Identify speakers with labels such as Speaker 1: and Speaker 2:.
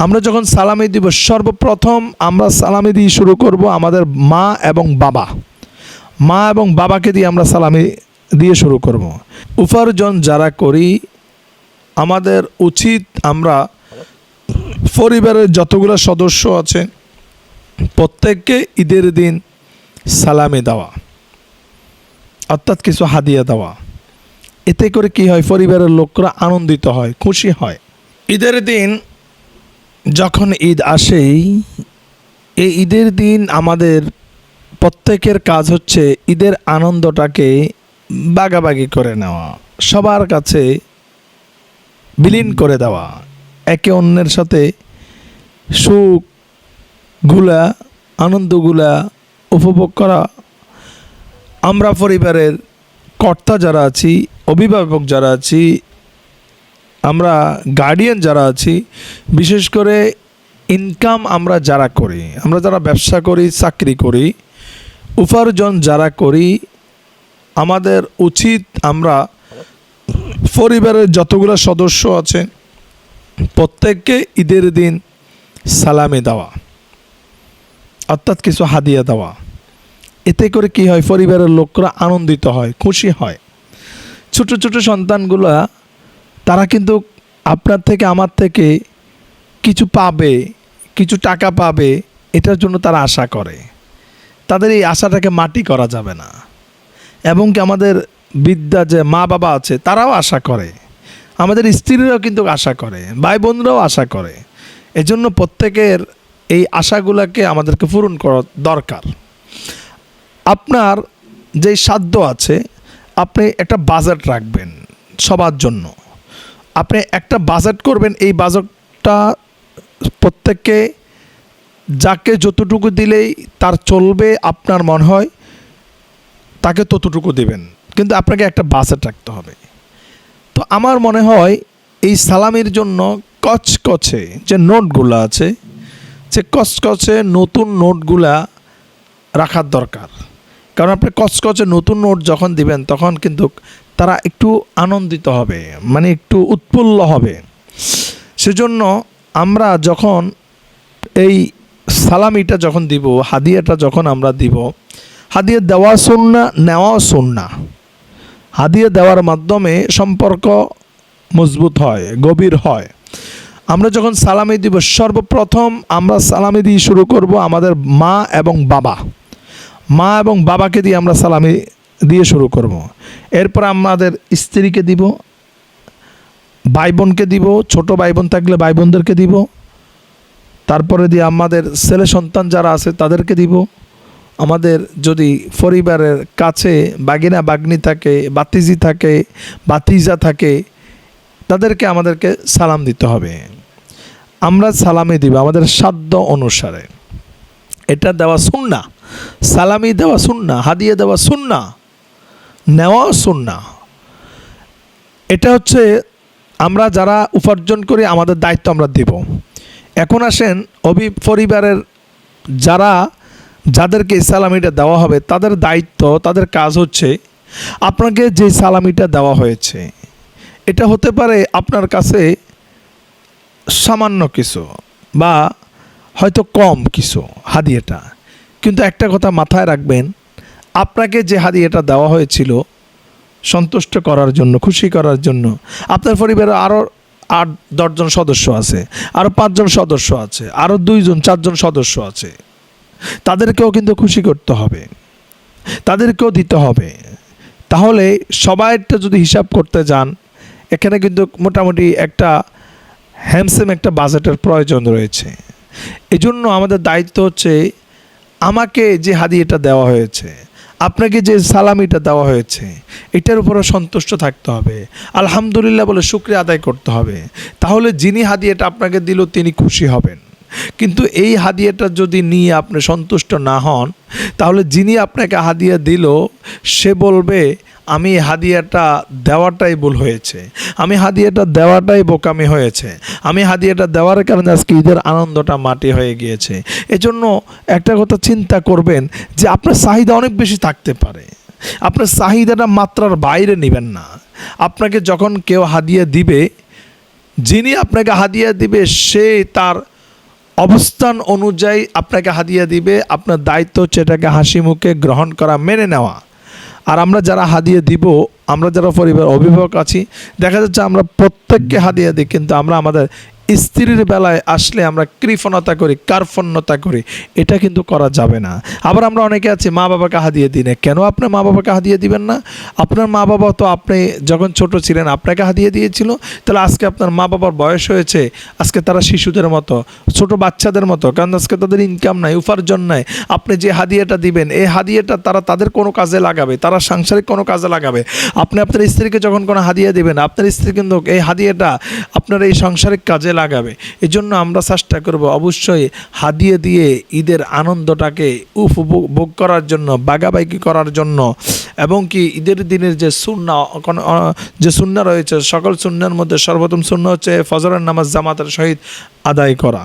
Speaker 1: আমরা যখন সালামি দিব সর্বপ্রথম আমরা সালামি দিয়ে শুরু করব আমাদের মা এবং বাবা। মা এবং বাবাকে দিয়ে আমরা সালামি দিয়ে শুরু করব। উপার্জন যারা করি আমাদের উচিত আমরা পরিবারের যতগুলো সদস্য আছে প্রত্যেককে ঈদের দিন সালামি দেওয়া, অর্থাৎ কিছু হাদিয়া দেওয়া। এতে করে কি হয়, পরিবারের লোকরা আনন্দিত হয়, খুশি হয়। ঈদের দিন যখন ঈদ আসেই এই ঈদের দিন আমাদের প্রত্যেকের কাজ হচ্ছে ঈদের আনন্দটাকে ভাগাভাগি করে নেওয়া, সবার কাছে বিলীন করে দেওয়া, একে অন্যের সাথে সুখগুলা আনন্দগুলা উপভোগ করা। আমরা পরিবারের কর্তা যারা আছি, অভিভাবক যারা আছি, আমরা গার্ডিয়ান যারা আছি, বিশেষ করে ইনকাম আমরা যারা করি, আমরা যারা ব্যবসা করি, চাকরি করি, উপার্জন যারা করি, আমাদের উচিত আমরা পরিবারের যতগুলো সদস্য আছে প্রত্যেককে ঈদের দিন সালামি দেওয়া, অর্থাৎ কিছু হাদিয়া দেওয়া। এতে করে কি হয়, পরিবারের লোকরা আনন্দিত হয়, খুশি হয়। ছোট ছোট সন্তানগুলা তারা কিন্তু আপনার থেকে আমার থেকে কিছু পাবে, কিছু টাকা পাবে, এটার জন্য তারা আশা করে। তাদের এই আশাটাকে মাটি করা যাবে না। এবং কি আমাদের বিদ্যা যে মা বাবা আছে তারাও আশা করে, আমাদের স্ত্রীরাও কিন্তু আশা করে, ভাই বোনরাও আশা করে। এজন্য প্রত্যেকের এই আশাগুলোকে আমাদেরকে পূরণ করা দরকার। আপনার যে সাধ্য আছে আপনি একটা বাজেট রাখবেন সবার জন্য। আপনি একটা বাজেট করবেন, এই বাজেটটা প্রত্যেককে যাকে যতটুকু দিলেই তার চলবে আপনার মনে হয় তাকে ততটুকু দিবেন, কিন্তু আপনাকে একটা বাজেট রাখতে হবে। তো আমার মনে হয় এই সালামির জন্য কচকচে যে নোটগুলো আছে, যে কচকচে নতুন নোটগুলা রাখার দরকার। কারণ আপনি কচকচে নতুন নোট যখন দিবেন তখন কিন্তু তারা একটু আনন্দিত হবে, মানে একটু উৎফুল্ল হবে। সেজন্য আমরা যখন এই সালামিটা যখন দিব, হাদিয়াটা যখন আমরা দিব, হাদিয়া দেওয়া সুন্নাহ, নেওয়া সুন্নাহ। হাদিয়া দেওয়ার মাধ্যমে সম্পর্ক মজবুত হয়, গভীর হয়। আমরা যখন সালামি দিব সর্বপ্রথম আমরা সালামি দিয়ে শুরু করব আমাদের মা এবং বাবা। মা এবং বাবাকে দিয়ে আমরা সালামি দিয়ে শুরু করব। এরপর আমাদের স্ত্রীকে দিব, ভাই বোনকে দিব, ছোট ভাই বোন থাকলে ভাই বোনদেরকে দিব, তারপরে দিয়ে আমাদের ছেলে সন্তান যারা আছে তাদেরকে দিব। আমাদের যদি পরিবারের কাছে বাগিনা বাগনি থাকে, বাতিজি থাকে, বাতিজা থাকে, তাদেরকে আমাদেরকে সালাম দিতে হবে। আমরা সালামি দিব আমাদের সাধ্য অনুসারে। এটা দেওয়া সুন্নাহ, সালামি দেওয়া সুন্নাহ, হাদিয়া দেওয়া সুন্নাহ, নেওয়া সুন্নাহ। এটা হচ্ছে আমরা যারা উপার্জন করি আমাদের দায়িত্ব আমরা দিব। এখন আসেন পরিবারের যাদেরকে সালামিটা দেওয়া হবে তাদের দায়িত্ব, তাদের কাজ হচ্ছে আপনাকে যে সালামিটা দেওয়া হয়েছে এটা হতে পারে আপনার কাছে সামান্য কিছু বা হয়তো কম কিছু হাদিয়াটা, কিন্তু একটা কথা মাথায় রাখবেন, আপনাকে যে হাদিয়াটা দেওয়া হয়েছিল সন্তুষ্ট করার জন্য, খুশি করার জন্য, আপনার পরিবারে আরও 8-10 জন সদস্য আছে, আরও 5 জন সদস্য আছে, আরও 2 জন 4 জন সদস্য আছে, তাদেরকেও কিন্তু খুশি করতে হবে, তাদেরকেও দিতে হবে। তাহলে সবাইটা যদি হিসাব করতে যান এখানে কিন্তু মোটামুটি একটা হ্যান্ডসাম একটা বাজেটের প্রয়োজন রয়েছে। এজন্য আমাদের দায়িত্ব হচ্ছে আমাকে যে হাদিয়াটা দেওয়া হয়েছে, আপনাকে যে সালামিটা দেওয়া হয়েছে এটার উপরে সন্তুষ্ট থাকতে হবে, আলহামদুলিল্লাহ বলে শুকরিয়া আদায় করতে হবে। তাহলে যিনি হাদিয়াটা আপনাকে দিল তিনি খুশি হবেন। কিন্তু এই হাদিয়াটা যদি নিয়ে আপনি সন্তুষ্ট না হন তাহলে যিনি আপনাকে হাদিয়া দিল সে বলবে আমি হাদিয়াটা দেওয়াটাই ভুল হয়েছে, আমি হাদিয়াটা দেওয়াটাই বোকামি হয়েছে, আমি হাদিয়াটা দেওয়ার কারণে আজকে ঈদের আনন্দটা মাটি হয়ে গিয়েছে। এজন্য একটা কথা চিন্তা করবেন যে আপনার চাহিদা অনেক বেশি থাকতে পারে, আপনার চাহিদাটা মাত্রার বাইরে নেবেন না। আপনাকে যখন কেউ হাদিয়া দিবে যিনি আপনাকে হাদিয়া দিবে সে তার অবস্থান অনুযায়ী আপনাকে হাদিয়া দিবে। আপনার দায়িত্ব হচ্ছে এটাকে হাসি মুখে গ্রহণ করা, মেনে নেওয়া। আর আমরা যারা হাদিয়া দিব, আমরা যারা পরিবার অভিভাবক আছি, দেখা যাচ্ছে আমরা প্রত্যেককে হাদিয়া দিই, কিন্তু আমরা আমাদের স্ত্রীর বেলায় আসলে আমরা কৃপণতা করি, কার্পণ্যতা করি। এটা কিন্তু করা যাবে না। আবার আমরা অনেকে আছি মা বাবাকে হাদিয়া দিই না। কেন আপনি মা বাবাকে হাদিয়া দিবেন না? আপনার মা বাবা তো আপনি যখন ছোট ছিলেন আপনাকে হাদিয়া দিয়েছিল, তাহলে আজকে আপনার মা বাবার বয়স হয়েছে, আজকে তারা শিশুদের মতো, ছোট বাচ্চাদের মতো, কারণ আজকে তাদের ইনকাম নাই, উপার্জন নাই। আপনি যে হাদিয়াটা দিবেন, এই হাদিয়াটা তারা তাদের কোনো কাজে লাগাবে, তারা সাংসারিক কোনো কাজে লাগাবে। আপনি আপনার স্ত্রীকে যখন কোনো হাদিয়া দিবেন, আপনার স্ত্রী কিন্তু এই হাদিয়াটা আপনার এই সাংসারিক কাজে লাগাবে। এই জন্য আমরা চেষ্টা করব অবশ্যই হাদিয়া দিয়ে ঈদের আনন্দটাকে উপভোগ করার জন্য, বাগাবাগি করার জন্য, এবং কি ঈদের দিনের যে সুন্নাহ রয়েছে, সকল সুন্নাহর মধ্যে সর্বোত্তম সুন্নাহ হচ্ছে ফজরের নামাজ জামাতের সহিত আদায় করা।